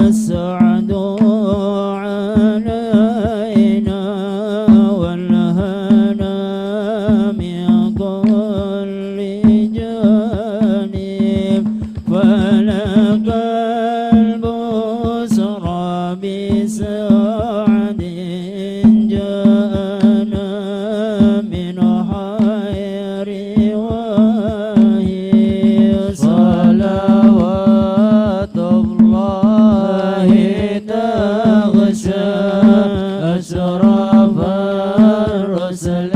السعد علينا والهنا من كل جانب فلك البشرى بسعد جاءنا من خير وهي صلوات الله تغشى أشرف الرسل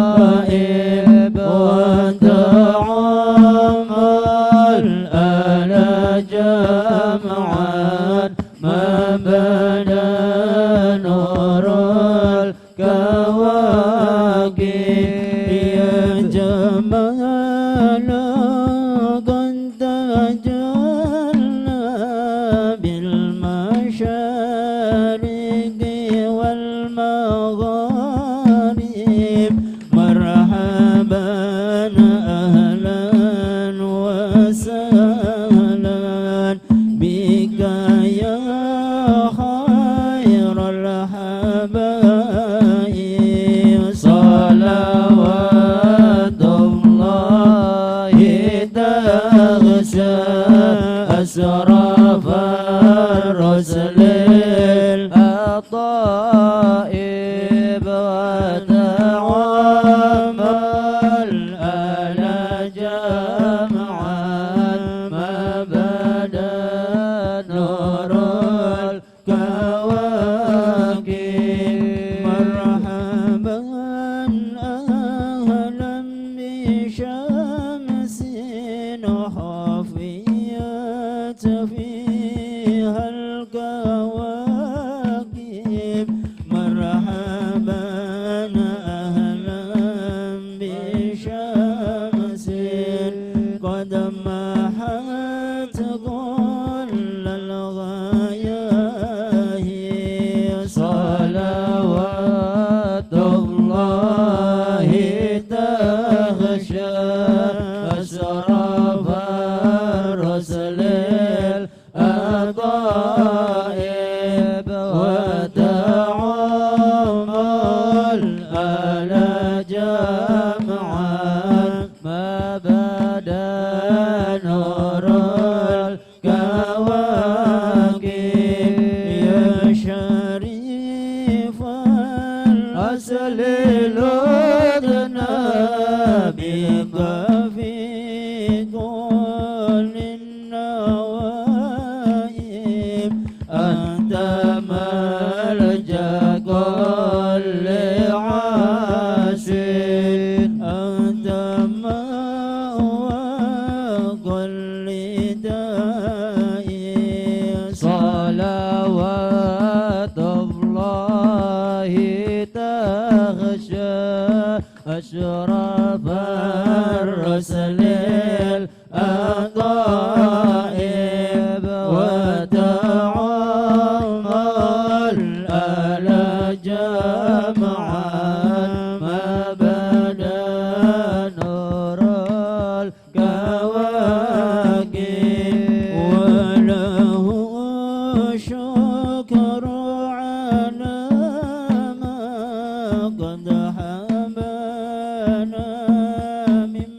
الأطائب وتعم الآل جمعا ما بدا نور الكواكب يا جمال قد تجلى بالمشارق والمغارب مرحبا أهلا وسهلا بك يا خير الحبايب صلوات الله تغشى أشرف الرسل الأطائب وتعم الآل جمعا ما بدا نور الكواكب مرحبا أهلا بشمس خفيت فيها الكواكب مرحبا أهلا بشمس قد محت كل الغياهب صلوات الله تغشى أشرف الرسل الأطائب وتعم الآل جمعا ما بدا نور الكواكب يا شريف الأصل لدنا بك في كل النوائب أنت ملجأ كل عاشق أنت مأوى كل دائب صلوات الله تغشى أشرف الرسل الأطائب وتعم الآل جمعا ما بدا نور الكواكب وله شكر على ما قد حبانا من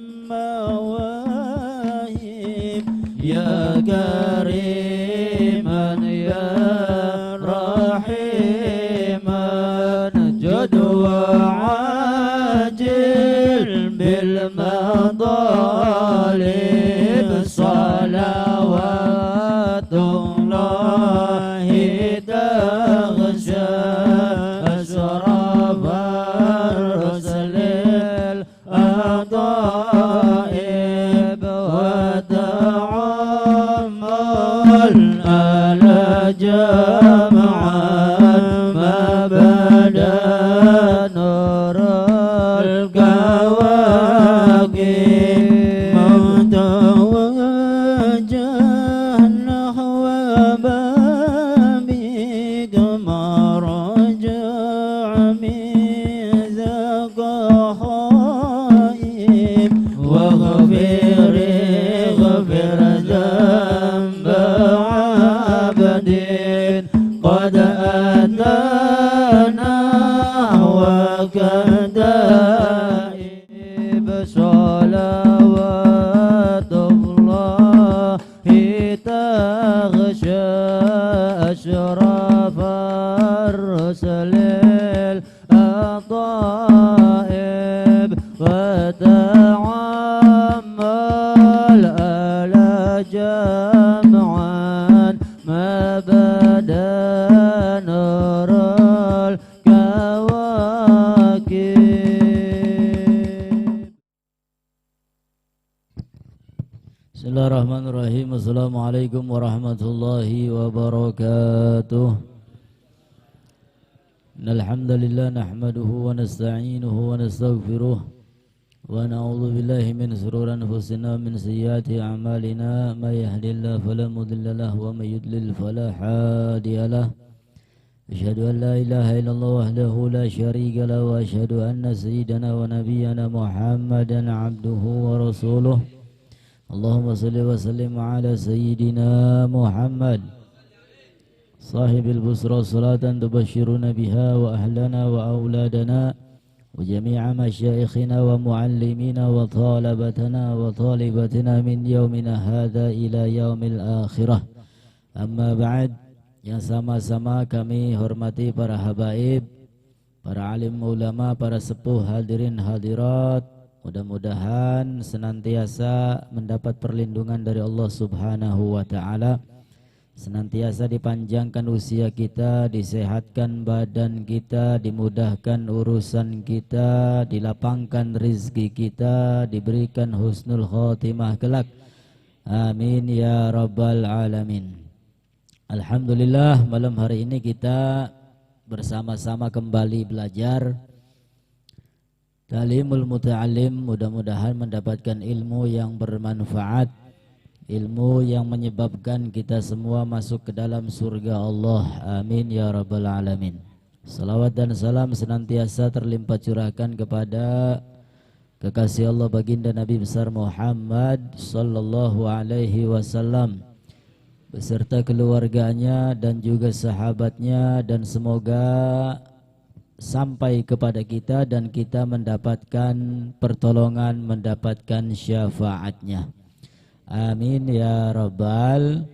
مواهب يا كريما يا رحيما جد وعاجل بالمطالب صلوات الله تغشى أشرف الرسل الأطائب وتعم الآل جمعا واغفر ذنب عبد قد أتانا وكذائب صلوات الله تغشى أشرف الرسل الأطائب وتعمل ألا جمعا ما بدا نور الكواكب. Bismillahirrahmanirrahim. Assalamualaikum warahmatullahi wabarakatuh. Alhamdulillah nahmaduhu wa nasta'inuhu wa nastaghfiruh wa na'udzu billahi min shururi anfusina min sayyiati a'malina may yahdihillahu fala mudilla lahu wa may yudlil fala hadiya lahu. Asyhadu an la ilaha illallah wahdahu la syarika lahu wa asyhadu anna sayyidana wa nabiyyana Muhammadan 'abduhu wa rasuluh. Allahumma salli wa sallim ala sayyidina Muhammad sahibil busra salatan tubashiruna biha wa ahlana wa auladana wa jami'a masyaikhina wa muallimina wa talabatana wa talibatina min yaumina hadha ila yaumil akhirah. Amma ba'd, yang sama-sama kami hormati para habaib, para alim ulama, para sepuh hadirin hadirat. Mudah-mudahan senantiasa mendapat perlindungan dari Allah Subhanahu wa ta'ala, senantiasa dipanjangkan usia kita, disehatkan badan kita, dimudahkan urusan kita, dilapangkan rizki kita, diberikan husnul khotimah kelak. Amin ya rabbal alamin. Alhamdulillah, malam hari ini kita bersama-sama kembali belajar Talimul muta'alim, mudah-mudahan mendapatkan ilmu yang bermanfaat, ilmu yang menyebabkan kita semua masuk ke dalam surga Allah. Amin ya rabbal alamin. Salawat dan salam senantiasa terlimpah curahkan kepada kekasih Allah baginda Nabi besar Muhammad sallallahu alaihi wasallam beserta keluarganya dan juga sahabatnya, dan semoga sampai kepada kita dan kita mendapatkan pertolongan, mendapatkan syafaatnya. Amin ya rabbal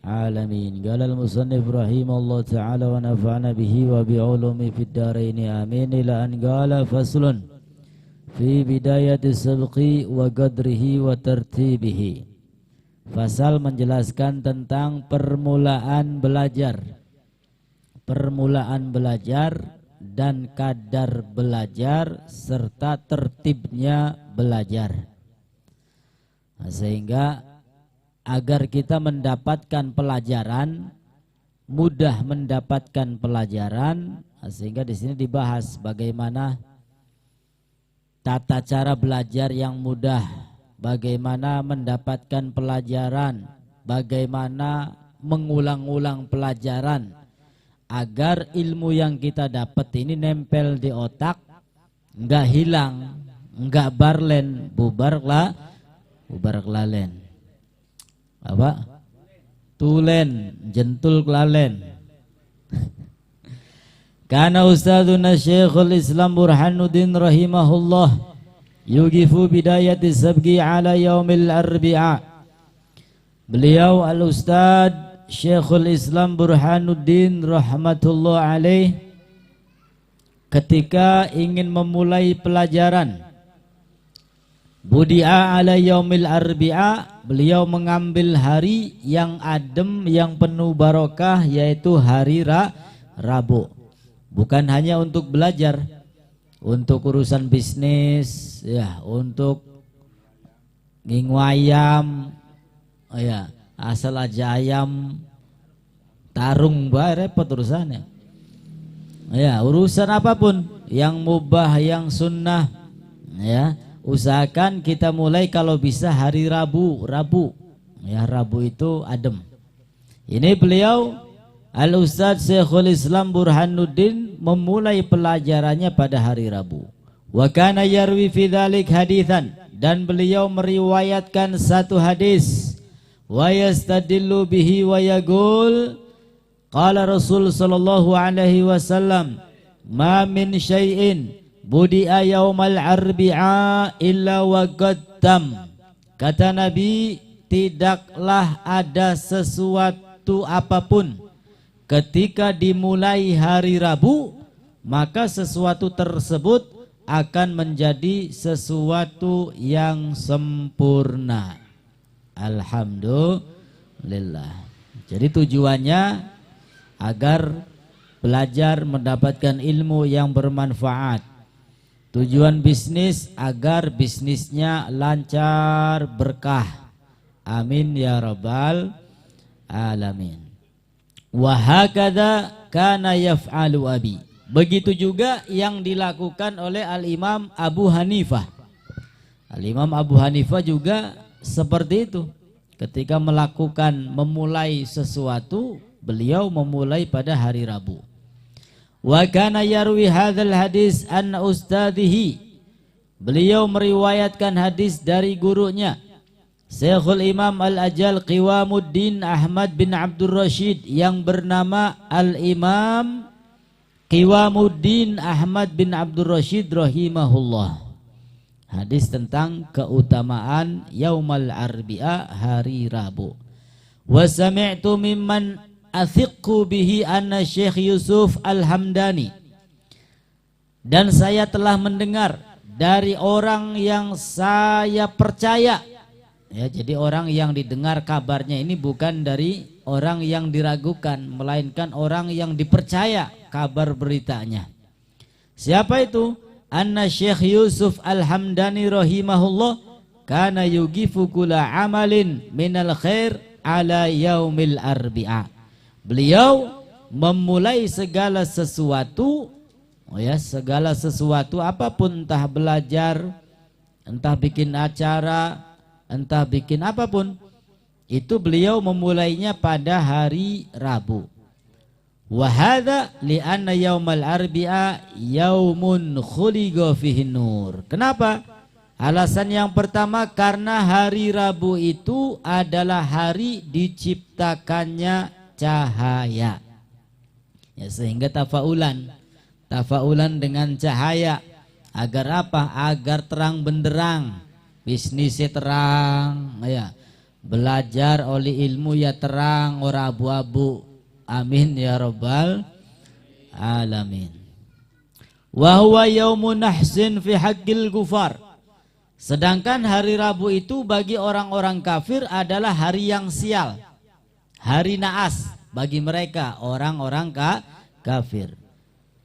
alamin. Qalal musannif rahimahullah ta'ala wa nafa'ana bihi wa bi'ulumi fid daraini amin. Ila an qala faslun fi bidayati sabqi wa qadrihi wa tartibihi. Fasal menjelaskan tentang permulaan belajar dan kadar belajar serta tertibnya belajar. Nah, sehingga agar kita mendapatkan pelajaran, mudah mendapatkan pelajaran, sehingga di sini dibahas bagaimana tata cara belajar yang mudah, bagaimana mendapatkan pelajaran, bagaimana mengulang-ulang pelajaran agar ilmu yang kita dapat ini nempel di otak, enggak hilang, enggak barlen, bubar kelalen. Apa? Tulen, jentul kelalen. Kana ustadzuna Syekhul Islam Burhanuddin rahimahullah yugifu bidayati sabgi ala yaumil arbi'a. Beliau al-ustadz Syekhul Islam Burhanuddin rahmatullah alaih ketika ingin memulai pelajaran budi'a ala yaumil arbi'a, beliau mengambil hari yang adem, yang penuh barokah, yaitu hari Rabu. Bukan hanya untuk belajar, untuk urusan bisnis, ya, untuk ngingwayam, ya, asal aja ayam tarung bae repot urusannya. Ya, urusan apapun yang mubah, yang sunnah, ya, usahakan kita mulai kalau bisa hari Rabu. Ya, Rabu itu adem. Ini beliau Al-Ustadz Syekhul Islam Burhanuddin memulai pelajarannya pada hari Rabu. Wa kana yarwi fi dzalik haditsan, dan beliau meriwayatkan satu hadis, wa yastadillu bihi wa yaqul qala Rasul sallallahu alaihi wasallam ma min syai'in budi'a yaumal arbi'a illa wa qaddam. Kata Nabi, tidaklah ada sesuatu apapun ketika dimulai hari Rabu, maka sesuatu tersebut akan menjadi sesuatu yang sempurna. Alhamdulillah. Jadi tujuannya agar belajar mendapatkan ilmu yang bermanfaat. Tujuan bisnis agar bisnisnya lancar berkah. Amin ya rabbal alamin. Wa hakadha kana yaf'alu abi. Begitu juga yang dilakukan oleh Al-Imam Abu Hanifah. Al-Imam Abu Hanifah juga seperti itu. Ketika memulai sesuatu, beliau memulai pada hari Rabu. Wa kana yarwi hadzal hadis an ustadihi. Beliau meriwayatkan hadis dari gurunya, Syekhul Imam Al-Ajal Qiwamuddin Ahmad bin Abdul Rashid, yang bernama Al-Imam Qiwamuddin Ahmad bin Abdul Rashid rahimahullah. Hadis tentang keutamaan Yaumal Arbi'a, hari Rabu. Wa sami'tu mimman athiqu bihi anna Syekh Yusuf Al-Hamdani. Dan saya telah mendengar dari orang yang saya percaya. Ya, jadi orang yang didengar kabarnya ini bukan dari orang yang diragukan, melainkan orang yang dipercaya kabar beritanya. Siapa itu? Anna Syekh Yusuf Al-Hamdani rahimahullah kana yugifu kula amalin minal khair ala yaumil arbi'a. Beliau memulai segala sesuatu, segala sesuatu apapun, entah belajar, entah bikin acara, entah bikin apapun, itu beliau memulainya pada hari Rabu. Wa hadza li anna yaumal arbi'a yaumun khuliqa fihi nur. Kenapa? Alasan yang pertama, karena hari Rabu itu adalah hari diciptakannya cahaya. Ya, sehingga tafaulan dengan cahaya. Agar apa? Agar terang benderang, bisnisnya terang, ya. Belajar oleh ilmu ya terang, ora abu-abu. Amin ya rabbal alamin. Wa huwa yaumun nahsin fi haqqil kufar. Sedangkan hari Rabu itu bagi orang-orang kafir adalah hari yang sial, hari naas bagi mereka orang-orang kafir.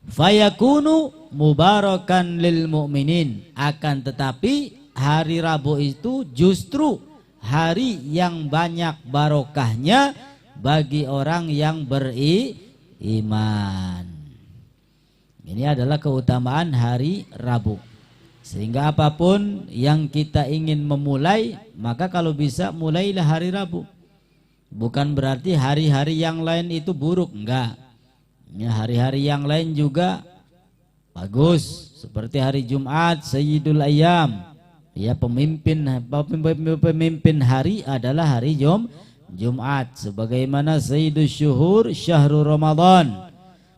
Fayakunu mubarakan lil mu'minin. Akan tetapi hari Rabu itu justru hari yang banyak barokahnya bagi orang yang beriman. Ini adalah keutamaan hari Rabu. Sehingga apapun yang kita ingin memulai, maka kalau bisa mulailah hari Rabu. Bukan berarti hari-hari yang lain itu buruk, enggak. Ya, hari-hari yang lain juga bagus. Seperti hari Jumat, Sayyidul Ayyam. Ya, pemimpin hari adalah hari Jumat, sebagaimana Sayyidus Syuhur Syahrul Ramadan.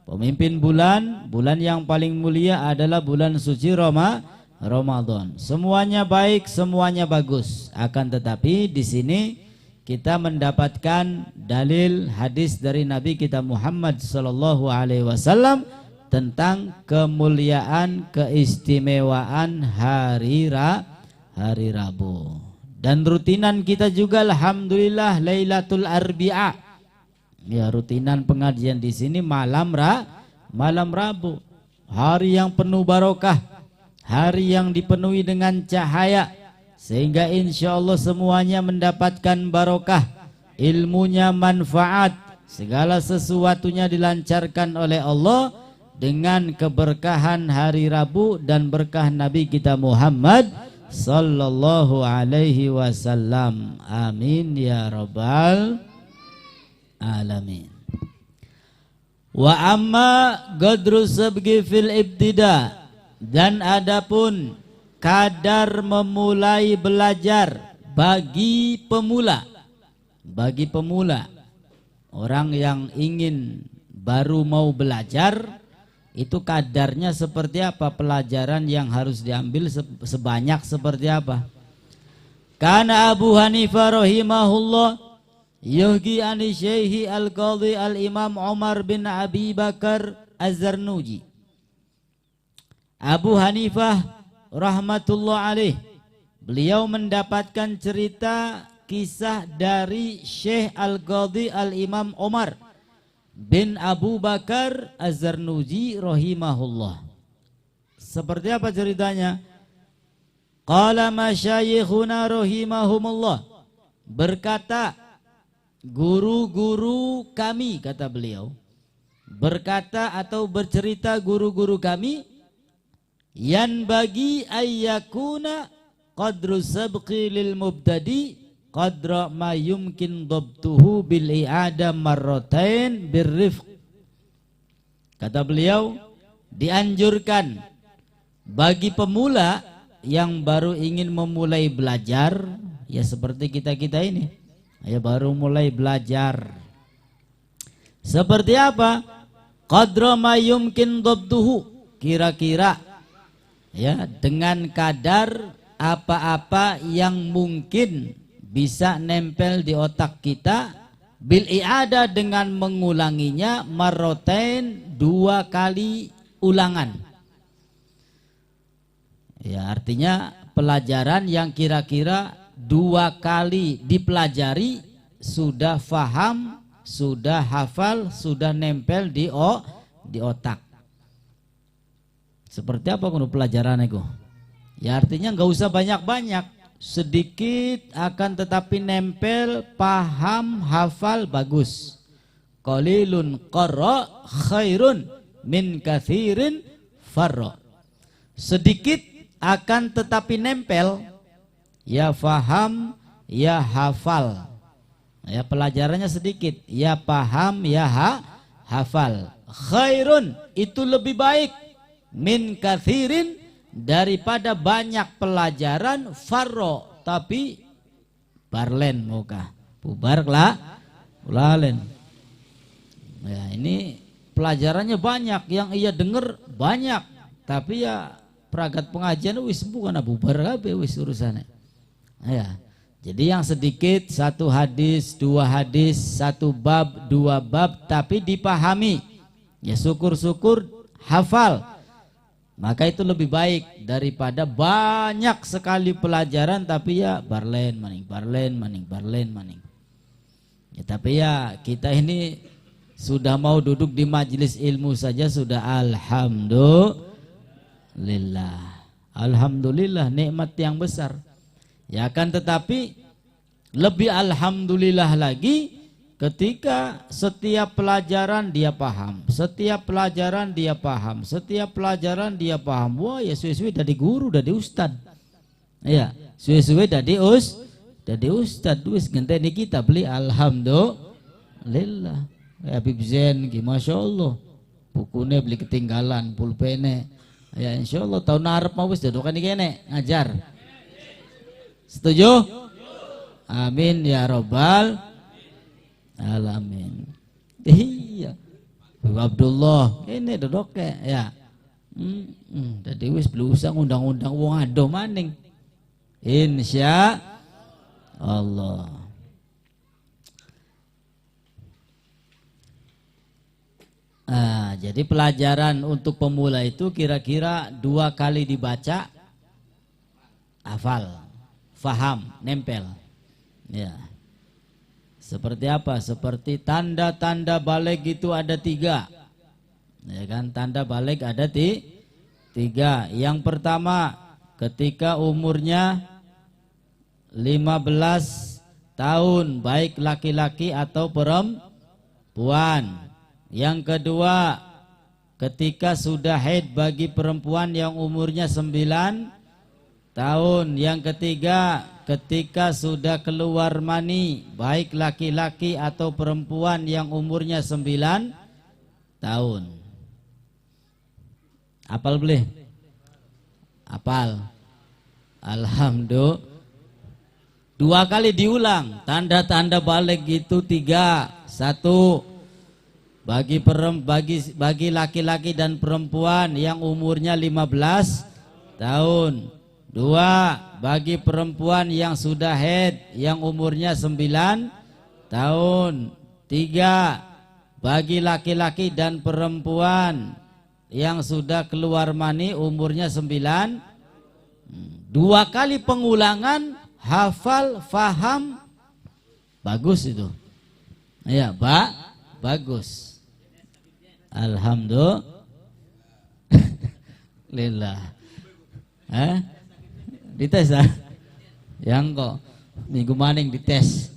Pemimpin bulan yang paling mulia adalah bulan suci Ramadan. Semuanya baik, semuanya bagus. Akan tetapi di sini kita mendapatkan dalil hadis dari Nabi kita Muhammad sallallahu alaihi wasallam tentang kemuliaan, keistimewaan hari Rabu. Dan rutinan kita juga alhamdulillah Lailatul Arbi'a. Ya, rutinan pengajian di sini malam Rabu. Hari yang penuh barokah, hari yang dipenuhi dengan cahaya, sehingga insya Allah semuanya mendapatkan barokah, ilmunya manfaat, segala sesuatunya dilancarkan oleh Allah dengan keberkahan hari Rabu dan berkah Nabi kita Muhammad sallallahu alaihi wasallam. Amin ya rabbal alamin. Wa amma gadru sabgi fil ibtida. Dan adapun kadar memulai belajar bagi pemula. Bagi pemula, orang yang ingin baru mau belajar, itu kadarnya seperti apa, pelajaran yang harus diambil sebanyak seperti apa. Karena Abu Hanifah rahimahullah yuhgi ani syaihi al-qadhi al-imam Umar bin Abi Bakar Az-Zarnuji. Abu Hanifah rahmatullah alaih, beliau mendapatkan cerita kisah dari Syekh al-Qadhi al-imam Umar bin Abu Bakar Az-Zarnuji rahimahullah. Seperti apa ceritanya? Qala masyayikhuna rahimahumullah, berkata guru-guru kami, kata beliau, berkata atau bercerita guru-guru kami, yan bagi ayyakuna qadru sabqi lil mubtadi qadra ma yumkin dhabtuhu bil i'ada marratain birrifq. Kata beliau, dianjurkan bagi pemula yang baru ingin memulai belajar, ya seperti kita-kita ini, ya baru mulai belajar. Seperti apa? Qadra ma yumkin dhabtuhu, kira-kira ya dengan kadar apa-apa yang mungkin bisa nempel di otak kita, bil i'ada dengan mengulanginya, marrotain 2 kali ulangan. Ya artinya pelajaran yang kira-kira 2 kali dipelajari sudah faham, sudah hafal, sudah nempel di otak. Seperti apa kuno pelajaran itu? Ya artinya nggak usah banyak-banyak, sedikit akan tetapi nempel, paham, hafal, bagus. Qalilun qarra khairun min katsirin farra. Sedikit akan tetapi nempel, ya faham, ya hafal. Ya pelajarannya sedikit, ya paham, ya hafal. Khairun, itu lebih baik, min katsirin, daripada banyak pelajaran, farro, tapi barlen muka, bubar lalen. Ya ini pelajarannya banyak, yang ia dengar banyak, tapi ya peragat pengajian wis bukan bubar kabeh wis urusannya. Ya. Jadi yang sedikit 1 hadis, 2 hadis, 1 bab, 2 bab, tapi dipahami. Ya syukur-syukur hafal. Maka itu lebih baik daripada banyak sekali pelajaran tapi ya barlen maning. Ya, tapi ya kita ini sudah mau duduk di majelis ilmu saja sudah Alhamdulillah nikmat yang besar. Ya kan, tetapi lebih alhamdulillah lagi ketika setiap pelajaran dia paham, setiap pelajaran dia paham, setiap pelajaran dia paham. Wah ya suwe-suwe dari guru, dari ustad. Ya, suwe-suwe dari ustad. Wis ngenteni kita beli alhamdulillah. Ya Habib Zain ki masyaallah. Bukunya beli ketinggalan, pulpene. Ya insyaallah tahun arep mau wis dodokan iki kene ngajar. Setuju? Amin ya robbal alamin. Iya. Bu Abdullah ini dodok ya. Dadi wis belusa ngundang-undang wong ado maning. Insya Allah. Nah, jadi pelajaran untuk pemula itu kira-kira 2 kali dibaca, hafal, faham, nempel. Ya. Seperti apa? Seperti tanda-tanda balik itu ada 3. Ya kan, tanda balik ada 3. Yang pertama, ketika umurnya 15 tahun, baik laki-laki atau perempuan. Yang kedua, ketika sudah haid bagi perempuan yang umurnya 9 tahun. Yang ketiga, ketika sudah keluar mani, baik laki-laki atau perempuan yang umurnya 9 tahun. Apal boleh? Apal. Alhamdulillah. 2 kali diulang. Tanda-tanda balik itu 3. 1. Bagi laki-laki dan perempuan yang umurnya 15 tahun. 2. Bagi perempuan yang sudah haid yang umurnya 9 tahun. 3. Bagi laki-laki dan perempuan yang sudah keluar mani umurnya 9. 2 kali pengulangan, hafal, faham, bagus itu. Ya, bagus. Alhamdulillah. Dites ah? Yang kok minggu maning dites.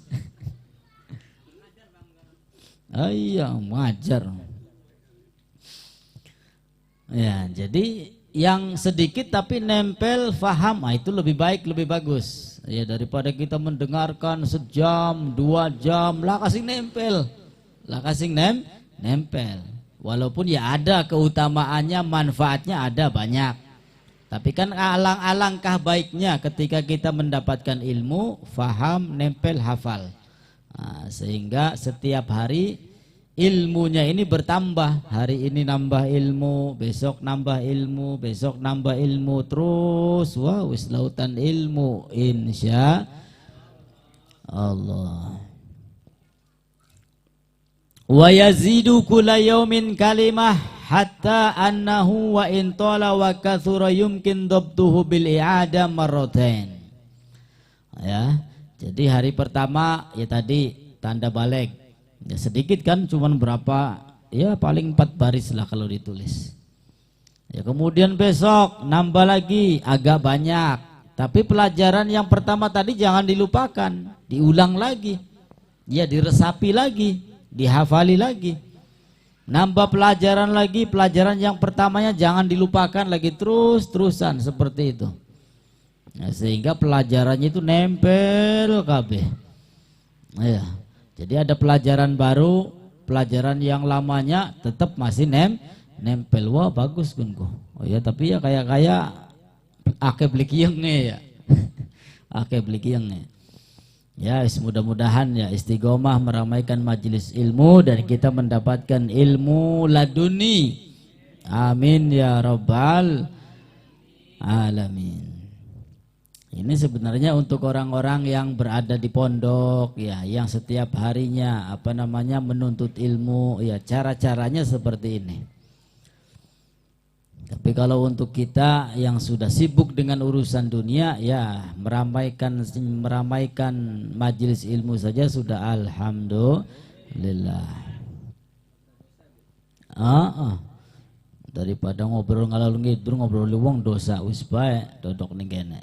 Iya, ngajar. Ya, jadi yang sedikit tapi nempel, faham, itu lebih baik, lebih bagus. Ya, daripada kita mendengarkan sejam, 2 jam, lah kasih nempel. Nempel. Walaupun ya ada keutamaannya, manfaatnya ada banyak. Tapi kan alangkah baiknya ketika kita mendapatkan ilmu, faham, nempel, hafal. Nah, sehingga setiap hari ilmunya ini bertambah. Hari ini nambah ilmu, besok nambah ilmu, besok nambah ilmu, terus wis lautan ilmu insya Allah. Wa yazidu kulla yaumin kalimah hatta annahu wa in tala wa kathura yumkin dabtuhu bil i'ada marratain. Ya, jadi hari pertama ya tadi tanda balik. Ya sedikit kan, cuman berapa, ya paling 4 baris lah kalau ditulis. Ya kemudian besok nambah lagi agak banyak. Tapi pelajaran yang pertama tadi jangan dilupakan, diulang lagi. Ya diresapi lagi, dihafali lagi. Nambah pelajaran lagi, pelajaran yang pertamanya jangan dilupakan lagi, terus-terusan seperti itu. Ya, sehingga pelajarannya itu nempel kabeh. Ya. Jadi ada pelajaran baru, pelajaran yang lamanya tetap masih nempel. Wah bagus kunku. Oh ya, tapi ya kayak ake beli kiyengnya ya. Ake beli kiyengnya. Ya, mudah-mudahan ya istiqomah meramaikan majelis ilmu dan kita mendapatkan ilmu laduni. Amin ya rabbal alamin. Ini sebenarnya untuk orang-orang yang berada di pondok ya, yang setiap harinya menuntut ilmu ya, cara-caranya seperti ini. Tapi kalau untuk kita yang sudah sibuk dengan urusan dunia ya, meramaikan majelis ilmu saja sudah alhamdulillah. Daripada ngobrol ngalor ngidul, ngobrol wong dosa wis bae dodok ning kene.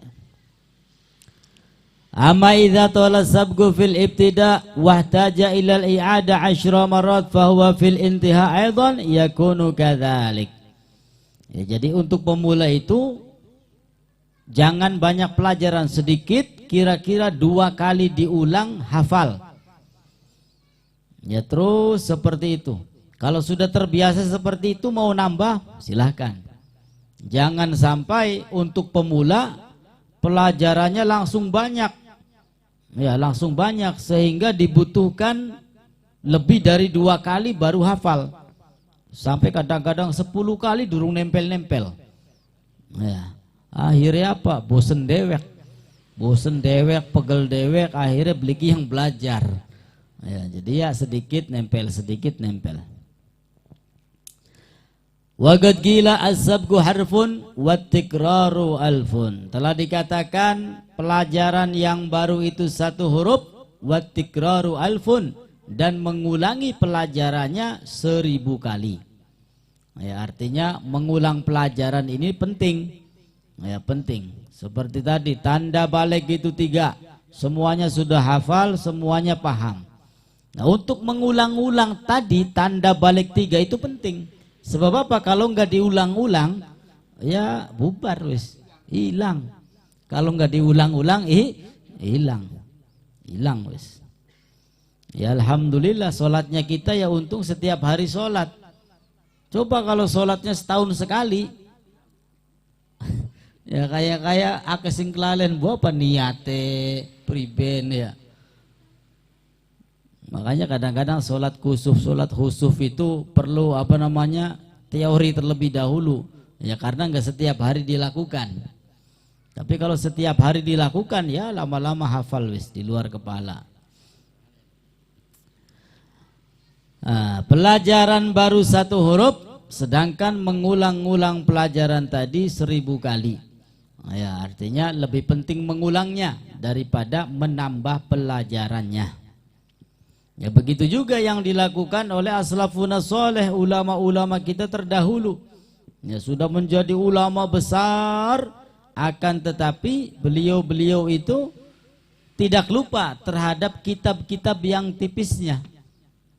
Amma idza tala sabqu fil ibtida wahtaja ila al-i'ada 10 marat fa huwa fil intiha aidan yakunu kadzalik. Ya, jadi untuk pemula itu jangan banyak pelajaran, sedikit, kira-kira 2 kali diulang hafal. Ya terus seperti itu. Kalau sudah terbiasa seperti itu mau nambah silahkan. Jangan sampai untuk pemula pelajarannya langsung banyak. Ya langsung banyak sehingga dibutuhkan lebih dari 2 kali baru hafal. Sampai kadang-kadang 10 kali durung nempel-nempel. Ya, akhirnya apa? Bosen dewek, pegel dewek, akhirnya beli yang belajar. Ya, jadi ya sedikit nempel. Waqad qila as-sabqu harfun wat tikraru alfun. Telah dikatakan pelajaran yang baru itu 1 huruf, wat tikraru alfun, dan mengulangi pelajarannya 1000 kali. Ya, artinya mengulang pelajaran ini penting. Ya, penting. Seperti tadi tanda balik itu 3. Semuanya sudah hafal, semuanya paham. Nah, untuk mengulang-ulang tadi tanda balik 3 itu penting. Sebab apa? Kalau enggak diulang-ulang ya bubar wis, hilang. Kalau enggak diulang-ulang hilang wis. Ya alhamdulillah sholatnya kita ya untung setiap hari sholat. Coba kalau sholatnya setahun sekali Ya kayak akeh sing kelalen apa niate priben ya. Makanya kadang-kadang sholat khusuf itu perlu teori terlebih dahulu. Ya karena nggak setiap hari dilakukan. Tapi kalau setiap hari dilakukan ya lama-lama hafal wis di luar kepala. Nah, pelajaran baru satu huruf, sedangkan mengulang-ulang pelajaran tadi 1000 kali. Ya, artinya lebih penting mengulangnya daripada menambah pelajarannya. Ya begitu juga yang dilakukan oleh aslafuna soleh, ulama-ulama kita terdahulu. Ya sudah menjadi ulama besar, akan tetapi beliau-beliau itu tidak lupa terhadap kitab-kitab yang tipisnya.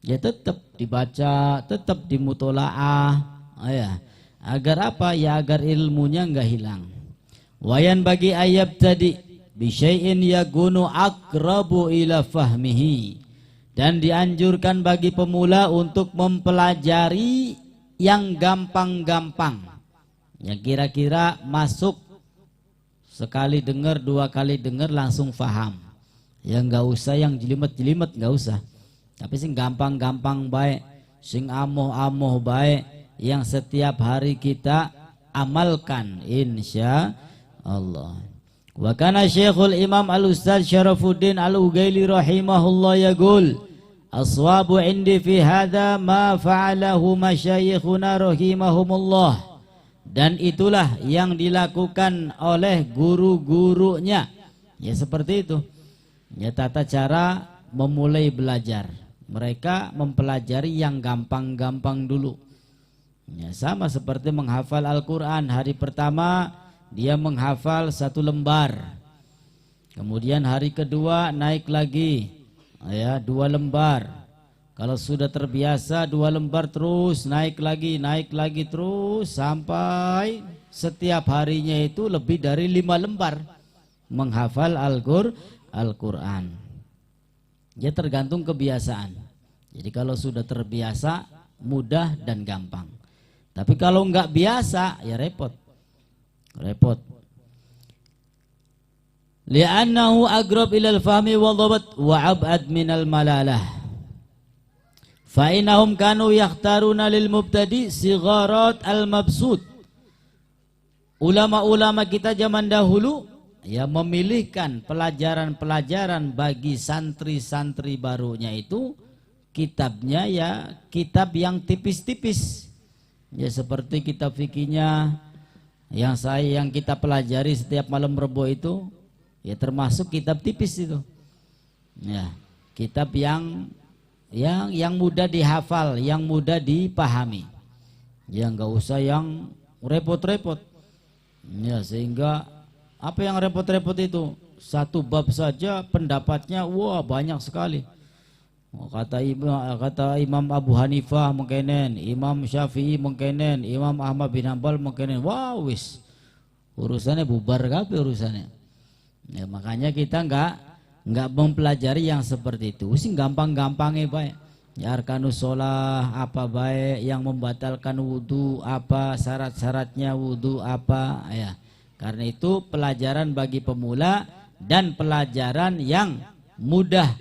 Ya tetap dibaca, tetap dimutolaah. Ya. Agar apa? Ya agar ilmunya enggak hilang. Wayan bagi ayat tadi bisyai'in yakunu aqrabu ila fahmihi, dan dianjurkan bagi pemula untuk mempelajari yang gampang-gampang, yang kira-kira masuk, sekali dengar, 2 kali dengar langsung faham. Ya enggak usah yang jelimet-jelimet, enggak usah. Tapi sing gampang-gampang baik, sing amoh-amoh baik, yang setiap hari kita amalkan insya Allah. Wa kana Syekhul Imam Al-Ustaz Syarafuddin Al-Ugaili rahimahullah yaqul, aswabu indi fi hadha ma fa'alahu masyayikhuna rahimahumullah. Dan itulah yang dilakukan oleh guru-gurunya. Ya seperti itu. Ya tata cara memulai belajar. Mereka mempelajari yang gampang-gampang dulu. Ya, sama seperti menghafal Al-Quran. Hari pertama dia menghafal 1 lembar. Kemudian hari kedua naik lagi, ya 2 lembar. Kalau sudah terbiasa 2 lembar terus naik lagi terus sampai setiap harinya itu lebih dari 5 lembar menghafal Al-Quran. Ya tergantung kebiasaan. Jadi kalau sudah terbiasa mudah dan gampang. Tapi kalau enggak biasa ya repot. Li'annahu aqrab ilal fahmi wa dhabat wa ab'ad minal malalah. Fa innahum kanu yakhtaruna lil mubtadi sigharat al mabsud. Ulama-ulama kita zaman dahulu ya memilihkan pelajaran-pelajaran bagi santri-santri barunya itu kitabnya ya kitab yang tipis-tipis. Ya seperti kitab fikihnya yang kita pelajari setiap malam Rebo itu ya termasuk kitab tipis itu. Ya, kitab yang mudah dihafal, yang mudah dipahami. Ya enggak usah yang repot-repot. Ya sehingga apa yang repot-repot itu? 1 bab saja pendapatnya wah banyak sekali. Kata Imam Abu Hanifah mengkenen, Imam Syafi'i mengkenen, Imam Ahmad bin Hanbal mengkenen. Wah wis urusannya bubar kabeh urusannya. Ya, makanya kita enggak mempelajari yang seperti itu. Sing gampang-gampangnya baik. Ya arkanus sholah apa baik, yang membatalkan wudu apa, syarat-syaratnya wudu apa ya. Karena itu pelajaran bagi pemula dan pelajaran yang mudah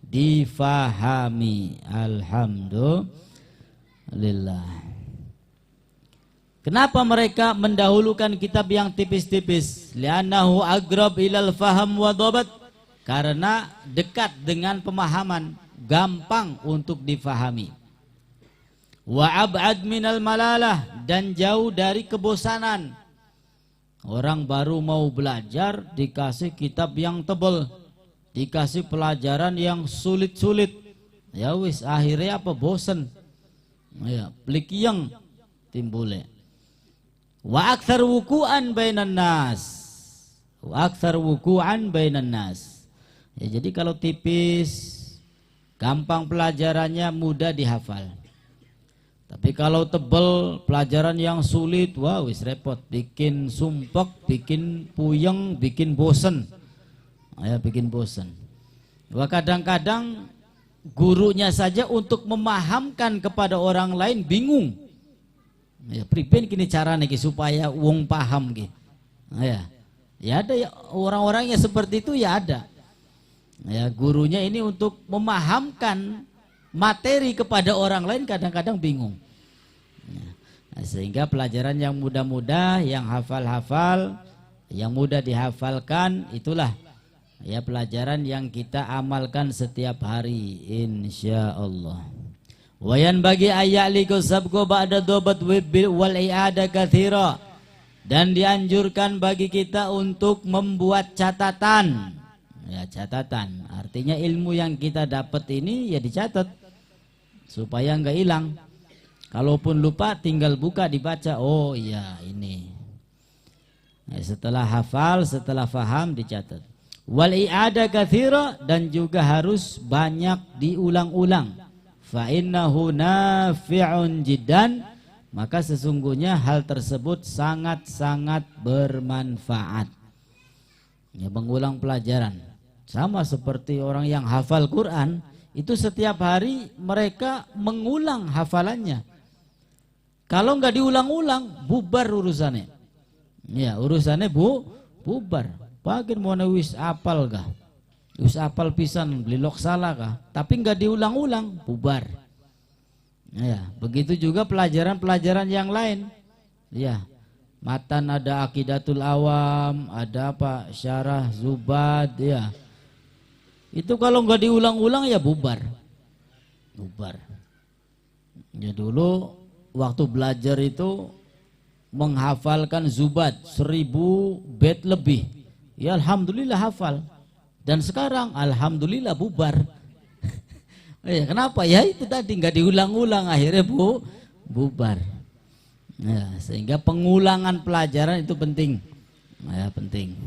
difahami. Alhamdulillah. Kenapa mereka mendahulukan kitab yang tipis-tipis? Li'annahu aqrab ilal faham wa dhabat. Karena dekat dengan pemahaman, gampang untuk difahami. Wa ab'ad minal malalah, dan jauh dari kebosanan. Orang baru mau belajar dikasih kitab yang tebal, dikasih pelajaran yang sulit-sulit, ya wis akhirnya apa bosen, ya plikiyeng timbulnya. Wa aktsar wuku'an bainan nas, ya jadi kalau tipis gampang pelajarannya, mudah dihafal. Tapi kalau tebel pelajaran yang sulit, wah wis repot, bikin sumpek, bikin puyeng, bikin bosen. Ya bikin bosan. Wah kadang-kadang gurunya saja untuk memahamkan kepada orang lain bingung. Ya priben kini carane ki supaya wong paham ki. Ya ada ya, orang-orang yang seperti itu ya ada. Ya, gurunya ini untuk memahamkan materi kepada orang lain kadang-kadang bingung. Nah, sehingga pelajaran yang mudah-mudah, yang hafal-hafal, yang mudah dihafalkan, itulah ya pelajaran yang kita amalkan setiap hari insyaallah. Wayan bagi ayaliku sabko ba'da dobat wal i'ada katsira, dan dianjurkan bagi kita untuk membuat catatan. Ya, catatan artinya ilmu yang kita dapat ini ya dicatat supaya nggak hilang. Kalaupun lupa tinggal buka dibaca, oh iya ini. Nah, setelah hafal, setelah faham dicatat. Wal i'ada katsira, dan juga harus banyak diulang-ulang. Fa innahu nafi'un jiddan, maka sesungguhnya hal tersebut sangat-sangat bermanfaat. Ya, mengulang pelajaran. Sama seperti orang yang hafal Quran, itu setiap hari mereka mengulang hafalannya. Kalau nggak diulang-ulang, bubar urusannya. Ya, urusannya bubar. Pakin mau wis apal kah? Wis apal pisan beli lok salah kah? Tapi nggak diulang-ulang, bubar. Ya, begitu juga pelajaran-pelajaran yang lain. Ya, matan ada Aqidatul Awam, ada apa? Syarah Zubad, ya. Itu kalau nggak diulang-ulang ya bubar. Bubar. Ya dulu waktu belajar itu menghafalkan Zubad 1000 bait lebih. Ya alhamdulillah hafal. Dan sekarang alhamdulillah bubar. Ya, kenapa? Ya itu tadi nggak diulang-ulang, akhirnya bubar. Ya, sehingga pengulangan pelajaran itu penting. Ya, penting.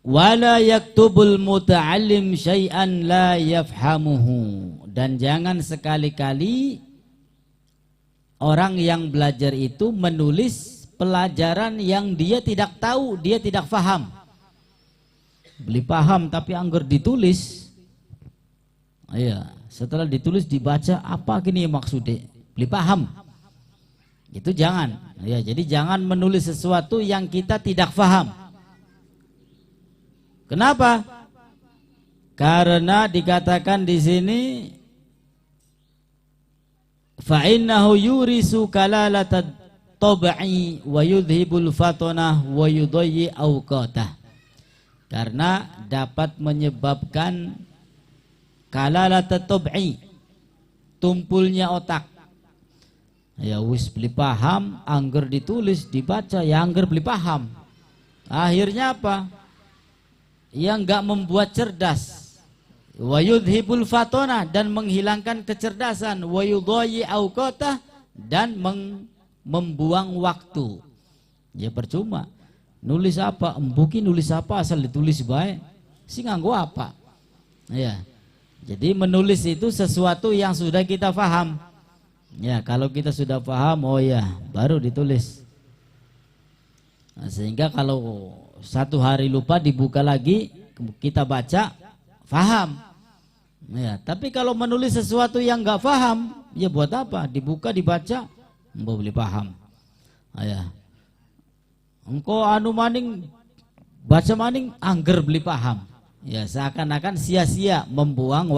Wala yaktubul muta'allim syai'an la yafhamuhu, dan jangan sekali-kali orang yang belajar itu menulis pelajaran yang dia tidak tahu, dia tidak faham. Beli paham tapi anggar ditulis. Iya, setelah ditulis dibaca apa gini maksudnya? Beli paham. Itu jangan. Ya, jadi jangan menulis sesuatu yang kita tidak faham. Kenapa? Karena dikatakan di sini fa innahu yurisu kalalatat tab'i wa yudhibul fatonah wa yudayyi awqatah. Karena dapat menyebabkan kalalatat tab'i, tumpulnya otak. Ya wis beli paham, angger ditulis dibaca ya angger beli paham. Akhirnya apa? Yang enggak membuat cerdas. Wa yudhibul fatona, dan menghilangkan kecerdasan. Wa yudayyi awqatah, dan membuang waktu. Ya percuma. Nulis apa? Embuki nulis apa asal ditulis baik. Si nganggo apa? Ya. Jadi menulis itu sesuatu yang sudah kita paham. Ya, kalau kita sudah paham, oh ya, baru ditulis. Nah, sehingga kalau satu hari lupa dibuka lagi, kita baca, faham. Ya, tapi kalau menulis sesuatu yang nggak faham, ya buat apa? Dibuka, dibaca, mau beli paham. Ya. Engkau anu maning, baca maning, angger beli paham. Ya, seakan-akan sia-sia membuang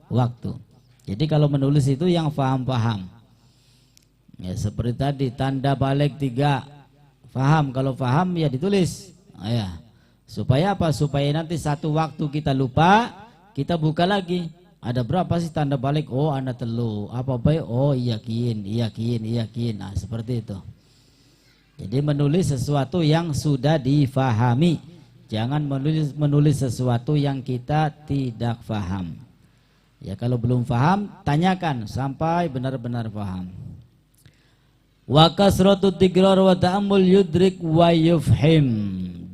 waktu. Jadi kalau menulis itu yang faham-faham. Ya, seperti tadi tanda balik 3. Faham, kalau faham ya ditulis. Ya. Supaya apa? Supaya nanti satu waktu kita lupa, kita buka lagi. Ada berapa sih tanda balik? Oh, anda telu. Apa baik? Oh, yakin. Nah, seperti itu. Jadi menulis sesuatu yang sudah difahami. Jangan menulis sesuatu yang kita tidak faham. Ya, kalau belum faham, tanyakan sampai benar-benar faham. Wa kasratu tikrar wa ta'ammul yudrik wa yufhim,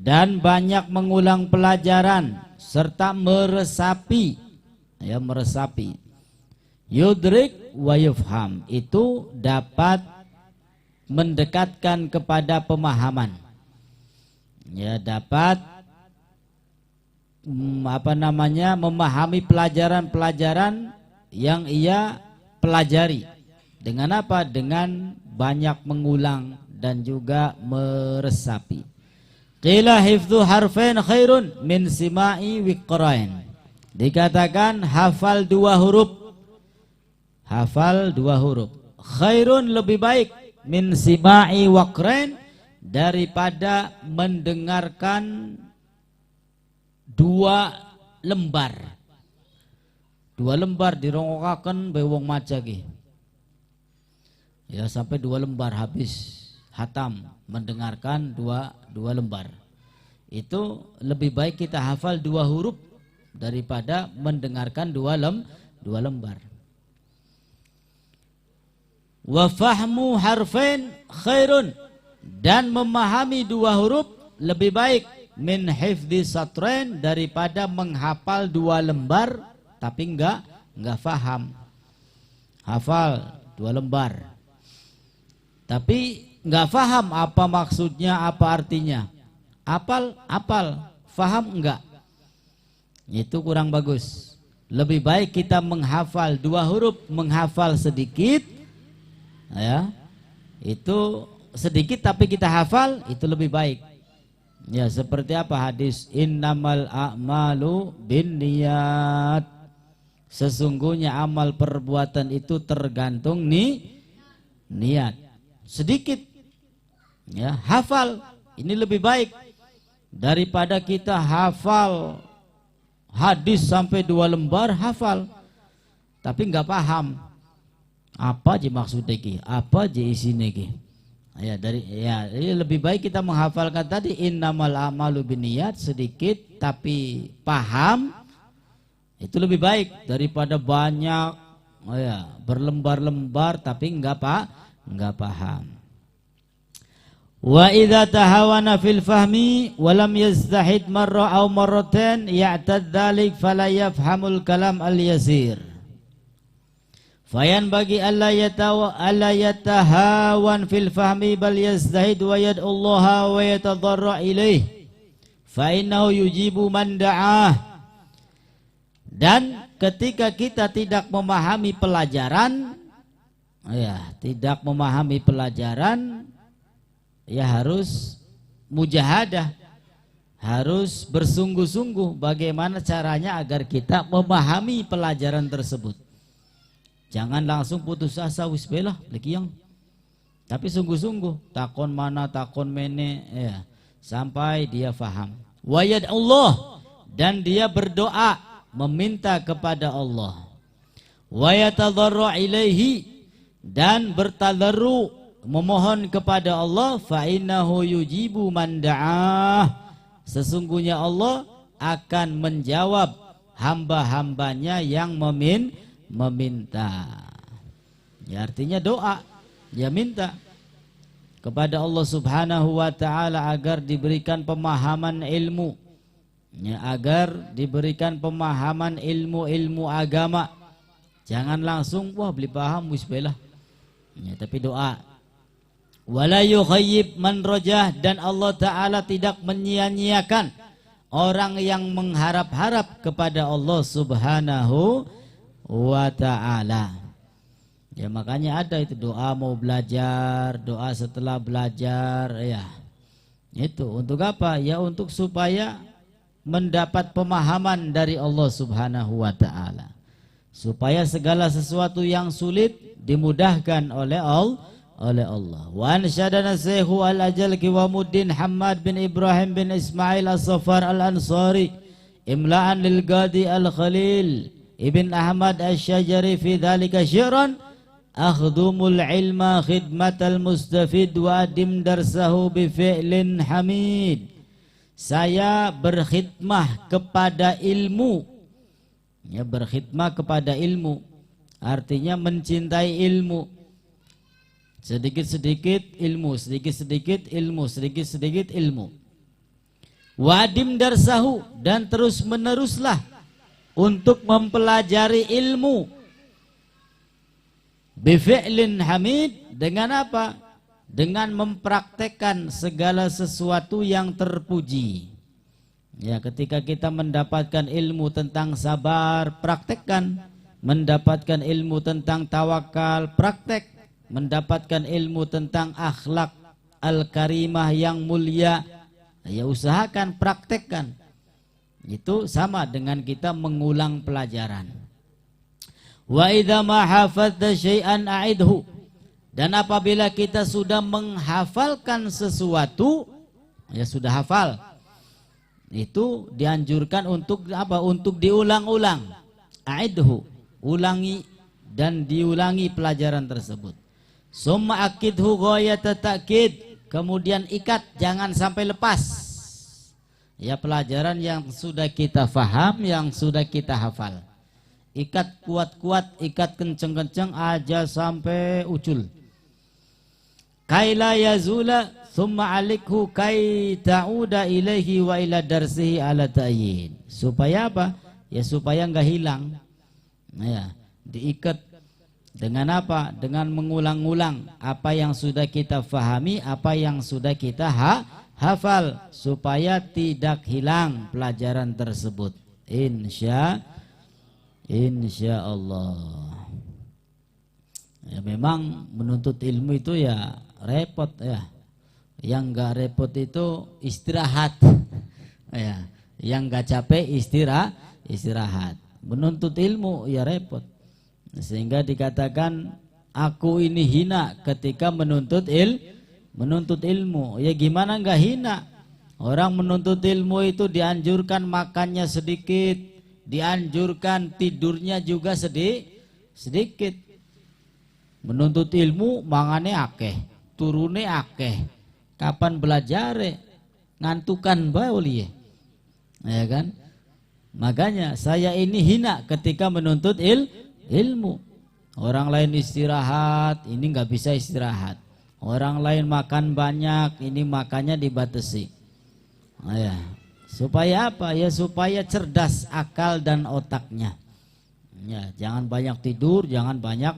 dan banyak mengulang pelajaran serta meresapi. Ya, meresapi. Yudrik wa yufham itu dapat mendekatkan kepada pemahaman. Ya, dapat memahami pelajaran-pelajaran yang ia pelajari Dengan apa? Dengan banyak mengulang dan juga meresapi. Qila hifdzu harfain khairun min sima'i wiqrain. Dikatakan hafal 2 huruf. Hafal 2 huruf. Khairun lebih baik min sima'i waqrain daripada mendengarkan 2 lembar. 2 lembar dirongokaken bae wong maca ki. Ya sampai 2 lembar habis hatam mendengarkan 2 lembar. Itu lebih baik kita hafal 2 huruf daripada mendengarkan 2 lembar. Wa fahmu harfain khairun, dan memahami 2 huruf lebih baik min hifdzi satrain daripada menghafal 2 lembar tapi enggak faham. Hafal 2 lembar tapi enggak faham apa maksudnya, apa artinya. Apal, faham enggak? Itu kurang bagus. Lebih baik kita menghafal 2 huruf, menghafal sedikit, ya, itu sedikit tapi kita hafal, itu lebih baik. Ya seperti apa hadis innamal a'malu binniyat. Sesungguhnya amal perbuatan itu tergantung niat. Sedikit, ya, hafal ini lebih baik daripada kita hafal hadis sampai 2 lembar hafal tapi nggak paham apa aja maksudnya ki, apa aja isinya ki. Jadi lebih baik kita menghafalkan tadi innamal a'malu binniyat, sedikit tapi paham, itu lebih baik daripada banyak berlembar-lembar tapi enggak paham. Wa idza tahawana fil fahmi wa lam yastahid marra aw marratain ya'tad dzalik fala yafhamul kalam al yasir. Fayan bagi alla yatahawan fil fahmi bal yastahid wa yad'ullaha wa yatadarra ilaih fa innahu yujibu man da'ah. Dan ketika kita tidak memahami pelajaran, harus mujahadah, harus bersungguh-sungguh bagaimana caranya agar kita memahami pelajaran tersebut. Jangan langsung putus asa wis belah lekiyang. Tapi sungguh-sungguh takon mana takon mene sampai dia faham. Wa yad'ullah, dan dia berdoa meminta kepada Allah. Wa yatadarra ilaihi, dan bertadarru memohon kepada Allah. Fa innahu yujibu man da'ah, sesungguhnya Allah akan menjawab hamba-hambanya yang meminta. Ya artinya doa, ya minta kepada Allah Subhanahu wa taala agar diberikan pemahaman ilmu, ya, agar diberikan pemahaman ilmu agama. Jangan langsung wah beli paham wis belah. Ya, tapi doa. Wala yukhayyib man rajah, dan Allah taala tidak menyia-nyiakan orang yang mengharap-harap kepada Allah Subhanahu wa ta'ala. Ya makanya ada itu doa mau belajar, doa setelah belajar, ya. Itu untuk apa? Ya untuk supaya mendapat pemahaman dari Allah Subhanahu wa ta'ala, supaya segala sesuatu yang sulit dimudahkan oleh Allah. Wa ansyadana Syekhu al-Ajal Kiwamuddin Hamad bin Ibrahim bin Ismail as-Safar al-Ansari imla'an lil Qadi al-Khalil Ibn Ahmad Asy-Syajari fi dzalika syi'ran akhdumul ilma khidmatal mustafid wa adim darsahu bi fi'lin hamid. Saya berkhidmah kepada ilmu. Ya, berkhidmah kepada ilmu artinya mencintai ilmu. Sedikit-sedikit ilmu, sedikit-sedikit ilmu, sedikit-sedikit ilmu. Wa adim darsahu, dan terus meneruslah untuk mempelajari ilmu. Bifi'lin hamid, dengan apa? Dengan mempraktekkan segala sesuatu yang terpuji. Ya, ketika kita mendapatkan ilmu tentang sabar, praktekkan. Mendapatkan ilmu tentang tawakal, praktek. mendapatkan ilmu tentang akhlak al-karimah yang mulia, ya usahakan praktekkan. Itu sama dengan kita mengulang pelajaran. Wa idza ma hafadta syai'an a'idhu. Dan apabila kita sudah menghafalkan sesuatu, ya sudah hafal, itu dianjurkan untuk apa? Untuk diulang-ulang. A'idhu, ulangi dan diulangi pelajaran tersebut. Summa akidhu ghayata ta'kid, kemudian ikat, jangan sampai lepas. Ya pelajaran yang sudah kita faham, yang sudah kita hafal. Ikat kuat-kuat, ikat kenceng-kenceng aja sampai ucul. Kaila yazula summa alikhu kai ta'uda ilaihi wa ila darsihi ala ta'yin. Supaya apa? Ya supaya enggak hilang. Nah, ya, diikat dengan apa? Dengan mengulang-ulang apa yang sudah kita fahami, apa yang sudah kita hafal, supaya tidak hilang pelajaran tersebut. Insya Allah. Ya memang menuntut ilmu itu ya repot ya. Yang enggak repot itu istirahat. Ya, yang enggak capek istirahat. Menuntut ilmu ya repot. Sehingga dikatakan aku ini hina ketika menuntut ilmu. Ya gimana enggak hina? Orang menuntut ilmu itu dianjurkan makannya sedikit, dianjurkan tidurnya juga sedikit. Menuntut ilmu mangane akeh, turune akeh. Kapan belajare? Ngantukan bae oli. Ya kan? Makanya saya ini hina ketika menuntut ilmu. Orang lain istirahat, ini nggak bisa istirahat. Orang lain makan banyak, ini makannya dibatasi. Nah, ya. Supaya apa? Ya supaya cerdas akal dan otaknya. Ya, jangan banyak tidur, jangan banyak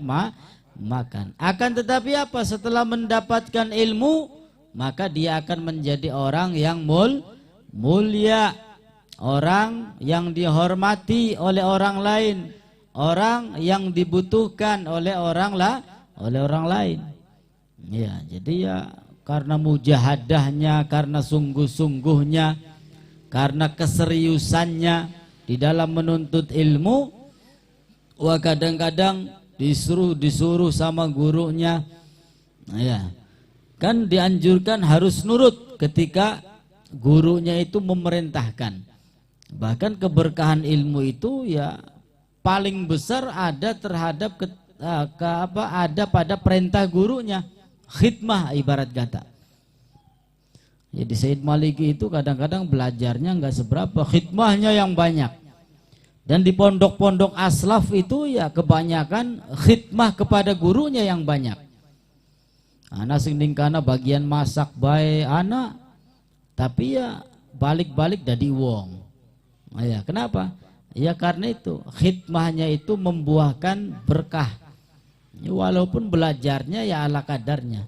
makan. Akan tetapi apa? Setelah mendapatkan ilmu, maka dia akan menjadi orang yang mulia, orang yang dihormati oleh orang lain, orang yang dibutuhkan oleh orang lain. Ya, jadi ya karena mujahadahnya, karena sungguh-sungguhnya, karena keseriusannya di dalam menuntut ilmu, wah kadang-kadang disuruh sama gurunya, ya kan dianjurkan harus nurut ketika gurunya itu memerintahkan. Bahkan keberkahan ilmu itu ya paling besar ada terhadap ada pada perintah gurunya. Khidmah ibarat kata. Jadi Said Maliki itu kadang-kadang belajarnya enggak seberapa, khidmahnya yang banyak. Dan di pondok-pondok aslaf itu ya kebanyakan khidmah kepada gurunya yang banyak. Anak sing kana bagian masak bae anak, tapi ya balik-balik dadi wong. Nah, ya kenapa? Ya karena itu khidmahnya itu membuahkan berkah. Ya, walaupun belajarnya ya ala kadarnya.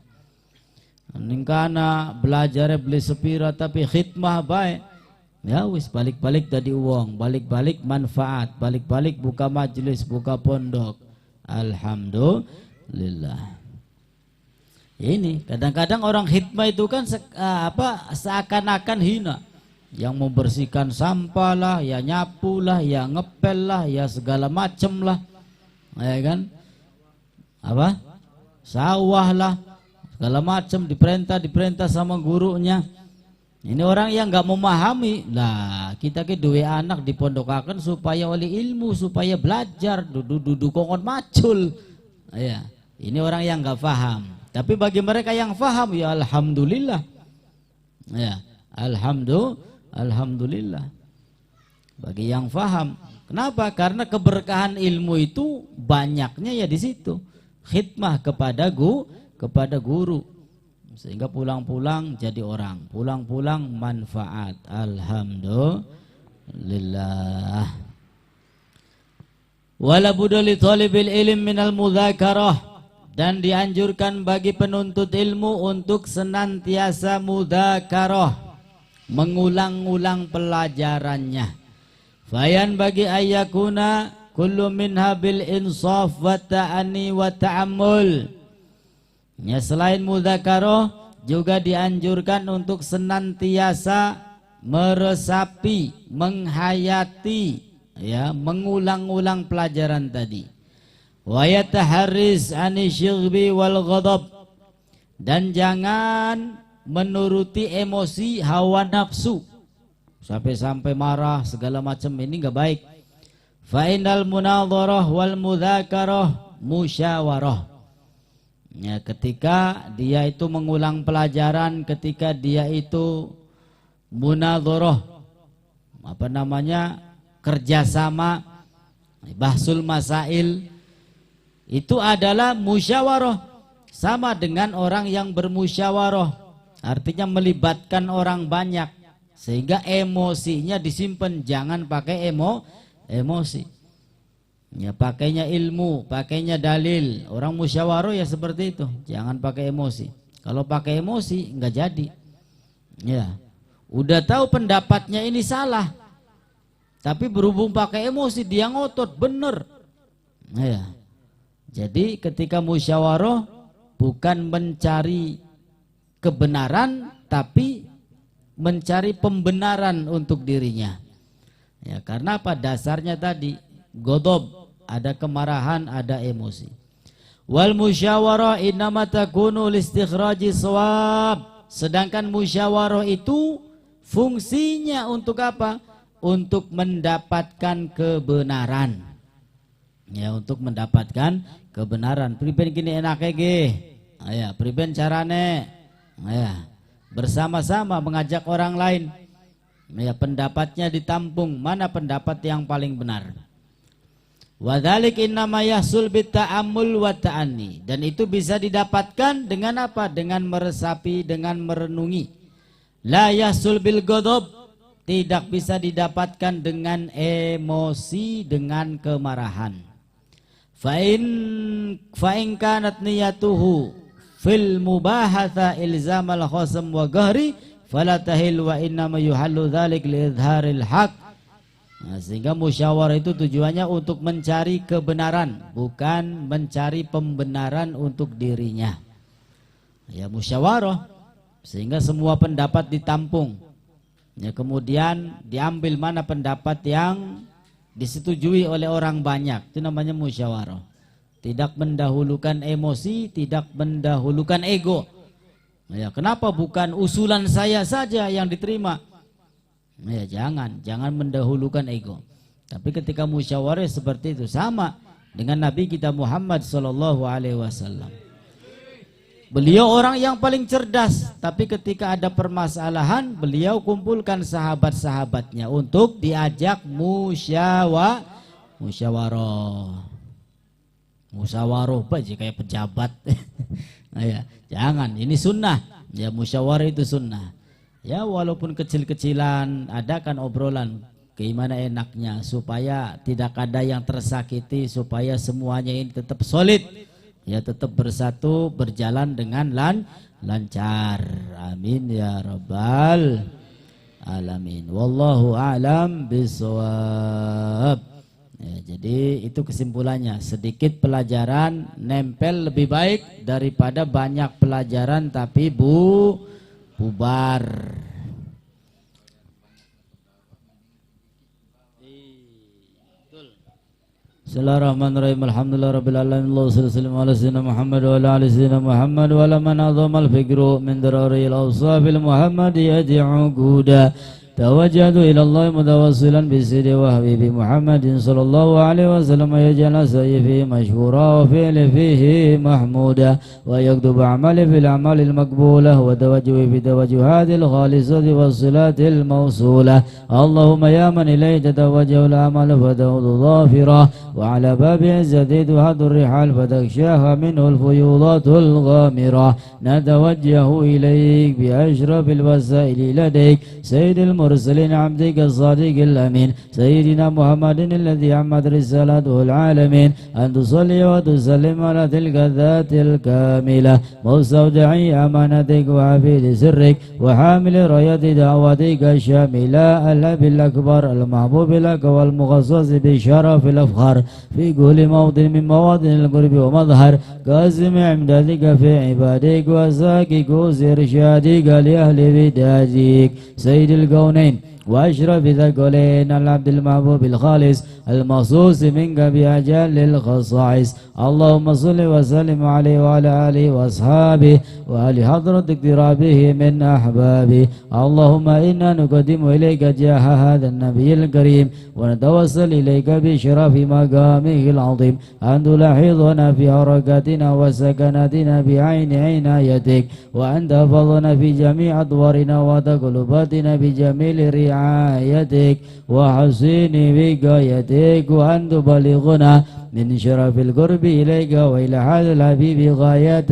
Ningkana belajarnya beli sepira tapi khidmah baik. Ya wis balik-balik tadi uang, balik-balik manfaat, balik-balik buka majelis, buka pondok. Alhamdulillah. Ini kadang-kadang orang khidmah itu kan seakan-akan hina. Yang membersihkan sampah lah, ya nyapu lah, ya ngepel lah, ya segala macem lah. Ya kan? Apa? Sawah lah, segala macam diperintah sama gurunya. Ini orang yang nggak memahami. Lah kita ke dua anak dipondokakan supaya oleh ilmu, supaya belajar, duduk kongon macul. Ya, ini orang yang nggak paham. Tapi bagi mereka yang paham ya alhamdulillah. Ya, alhamdulillah. Bagi yang paham. Kenapa? Karena keberkahan ilmu itu banyaknya ya di situ. Khidmah kepada guru, sehingga pulang-pulang jadi orang, pulang-pulang manfaat. Alhamdulillah. Wala budda li talibil ilm minal mudzakarah, dan dianjurkan bagi penuntut ilmu untuk senantiasa mudzakarah, mengulang-ulang pelajarannya. Fayan bagi ayakuna kullu minha bil insaf wa ta'ani wa ta'ammul. Ya, selain mudzakarah juga dianjurkan untuk senantiasa meresapi, menghayati, ya, mengulang-ulang pelajaran tadi. Wa yataharris anisyghbi wal ghadab, dan jangan menuruti emosi hawa nafsu sampai-sampai marah segala macam, ini enggak baik. Fa innal munadharah wal mudzakarah musyawarah. Ya, ketika dia itu mengulang pelajaran, ketika dia itu munadharah, kerjasama, bahsul masail, itu adalah musyawarah, sama dengan orang yang bermusyawarah, artinya melibatkan orang banyak, sehingga emosinya disimpan, jangan pakai emosi. Ya, pakainya ilmu, pakainya dalil. Orang musyawarah ya seperti itu, jangan pakai emosi. Kalau pakai emosi nggak jadi. Ya, udah tahu pendapatnya ini salah, tapi berhubung pakai emosi dia ngotot bener. Ya, jadi ketika musyawarah bukan mencari kebenaran, tapi mencari pembenaran untuk dirinya. Ya, karena apa? Dasarnya tadi ghadab, ada kemarahan, ada emosi. Wal musyawarah innama takunu listikhraji shawab. Sedangkan musyawarah itu fungsinya untuk apa? Untuk mendapatkan kebenaran. Ya, untuk mendapatkan kebenaran. Priben gini enake ge. Ya, priben carane. Ya, bersama-sama mengajak orang lain. Ya, pendapatnya ditampung, mana pendapat yang paling benar. Wadzalik innama yahsul bitta'ammul wa ta'anni, dan itu bisa didapatkan dengan apa? Dengan meresapi, dengan merenungi. La yahsul bil ghadab, tidak bisa didapatkan dengan emosi, dengan kemarahan. Fa in kanat niyatuhu fil mubahatha ilzamal khasam wa ghahri fala tahil wa innama yuhallu dzalik li idharil haq. Nah, sehingga musyawarah itu tujuannya untuk mencari kebenaran, bukan mencari pembenaran untuk dirinya. Ya, musyawarah sehingga semua pendapat ditampung. Ya, kemudian diambil mana pendapat yang disetujui oleh orang banyak. Itu namanya musyawarah. Tidak mendahulukan emosi, tidak mendahulukan ego. Ya, kenapa bukan usulan saya saja yang diterima? Ya, jangan mendahulukan ego. Tapi ketika musyawarah seperti itu, sama dengan Nabi kita Muhammad SAW. Beliau orang yang paling cerdas, tapi ketika ada permasalahan, beliau kumpulkan sahabat-sahabatnya untuk diajak musyawarah. Musyawarah apa sih, kayak pejabat. Nah, ya, jangan, ini sunnah. Ya, musyawarah itu sunnah. Ya, walaupun kecil-kecilan, adakan obrolan gimana enaknya supaya tidak ada yang tersakiti, supaya semuanya ini tetap solid, ya, tetap bersatu, berjalan dengan lancar. Amin ya rabbal alamin. Wallahu a'lam bishawab. Ya, jadi itu kesimpulannya, sedikit pelajaran nempel lebih baik daripada banyak pelajaran tapi bubar. Bismillahirrahmanirrahim. Alhamdulillah rabbil alamin. Allahu sallallahu ala sayyidina Muhammad wa ala ali sayyidina Muhammad wa ala man azama al-fikru min dararil awsafil muhammadiyati uquda. توجهت إلى الله متوسلا بسيد وحبيبي محمد صلى الله عليه وسلم يجعل سعي فيه مشهورا وفعل فيه محمودا ويكتب عملي في الأعمال المقبولة وتوجهي في توجهات الخالصة والصلات الموصولة. اللهم يا من إليه تتوجه الأعمال فتعود ظافرة وعلى باب عزتي تحد الرحال فتخشاها منه الفيوضات الغامرة. نتوجه إليك بأشرف الوسائل لديك سيد المرسلين المرسلين عبدك الصادق الأمين سيدنا محمد الذي عمت رسالته العالمين أن تصلي وتسلم على تلك الذات الكاملة مستودعي أمانتك وحفيظ سرك وحامل راية دعوتك الشاملة الأب الأكبر المحبوب لك والمخصص بشرف الأفخار في كل موطن من مواطن القرب ومظهر قاسم امدادك في عبادك وساكك وإرشادك لأهل بدايتك سيد الكونين وأشرف ذكرين العبد المحبوب الخالص المخصوص منك بأجل الخصائص اللهم صل وسلم عليه وعلى آله وأصحابه وآل حضرة اقترابه من أحبابه اللهم إنا نقدم إليك جاه هذا النبي الكريم ونتوسل إليك بشرف مقامه العظيم أن تلاحظنا في حركاتنا وسكناتنا بعين عنايتك وأن تحفظنا في جميع أدوارنا وتقلباتنا بجميل رعايتك وحسين وقايتك وأن تبلغنا من شرف القرب إليك وإلى هذا الحبيب غاية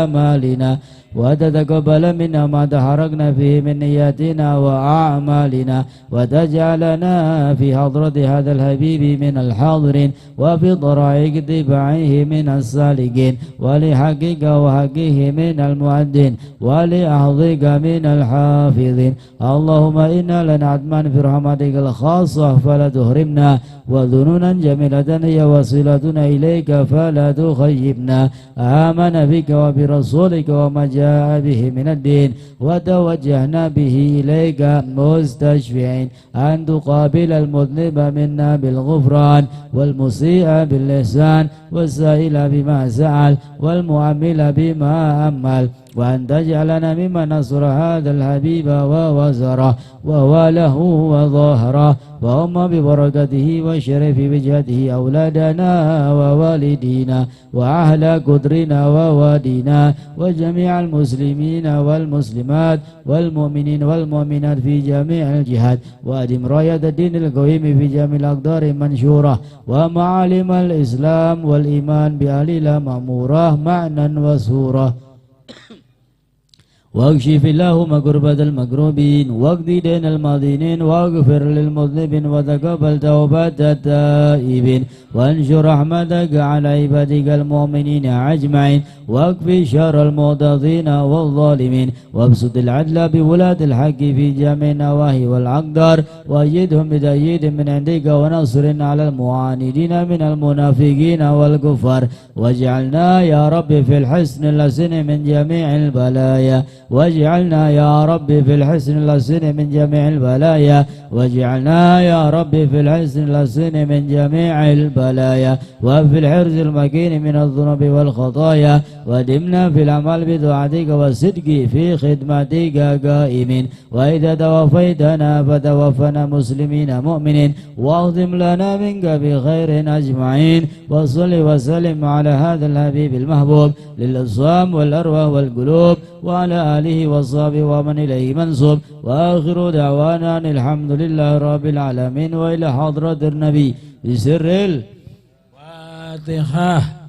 آمالنا وتتقبل منا ما تحركنا فيه من نياتنا وأعمالنا وتجعلنا في حضرة هذا الحبيب من الحاضرين وفي طرائق اتباعه من السالكين ولحقك وحقه من المؤدين ولأحظك من الحافظين اللهم إنا لنعتمن في رحمتك الخاصة فلا تهرمنا وذنونا جميلة هي وصلتنا إليك فلا تخيبنا آمن بك وبرسولك وما جاء به من الدين وتوجهنا به إليك مستشفعين أن تقابل المذنب منا بالغفران والمسيء بالإحسان والسائل بما سأل والمؤمل بما أمل وأن تجعلنا ممن نصر هذا الحبيب ووزره وواله وظهره وهم ببركته وشرف وجهته أولادنا ووالدينا وأهل قدرنا ووادينا وجميع المسلمين والمسلمات والمؤمنين والمؤمنات في جميع الجهات وأدم راية الدين القويم في جميع الأقدار المنشورة ومعالم الإسلام والإيمان بأهل مأمورة معنى وسورة واكشف اللهم كربة المكروبين واقضي دين الماضين واغفر للمذنبين وتقبل توبة التائبين وانشر رحمتك على عبادك المؤمنين أجمعين واكفي شر المعتدين والظالمين وابسط العدل بولاة الحق في جميع النواهي والأقدار وأيدهم بتأييد من عندك ونصر على المعاندين من المنافقين والكفار واجعلنا يا رب في الحسن اللسن من جميع البلايا واجعلنا يا رب في الحسن اللسن من جميع البلايا واجعلنا يا رب في الحسن اللسن من جميع البلايا وفي الحرز المكين من الذنوب والخطايا ودمنا في العمل بطاعتك والصدق في خدمتك قائمين وإذا توفيتنا فتوفنا مسلمين مؤمنين واختم لنا منك بخير أجمعين وصل وسلم على هذا الحبيب المحبوب للأصوام والأرواح والقلوب وعلى آله وصحبه ومن إليه منصوب وآخر دعوانا أن الحمد لله رب العالمين وإلى حضرة النبي بسر الفاتحة.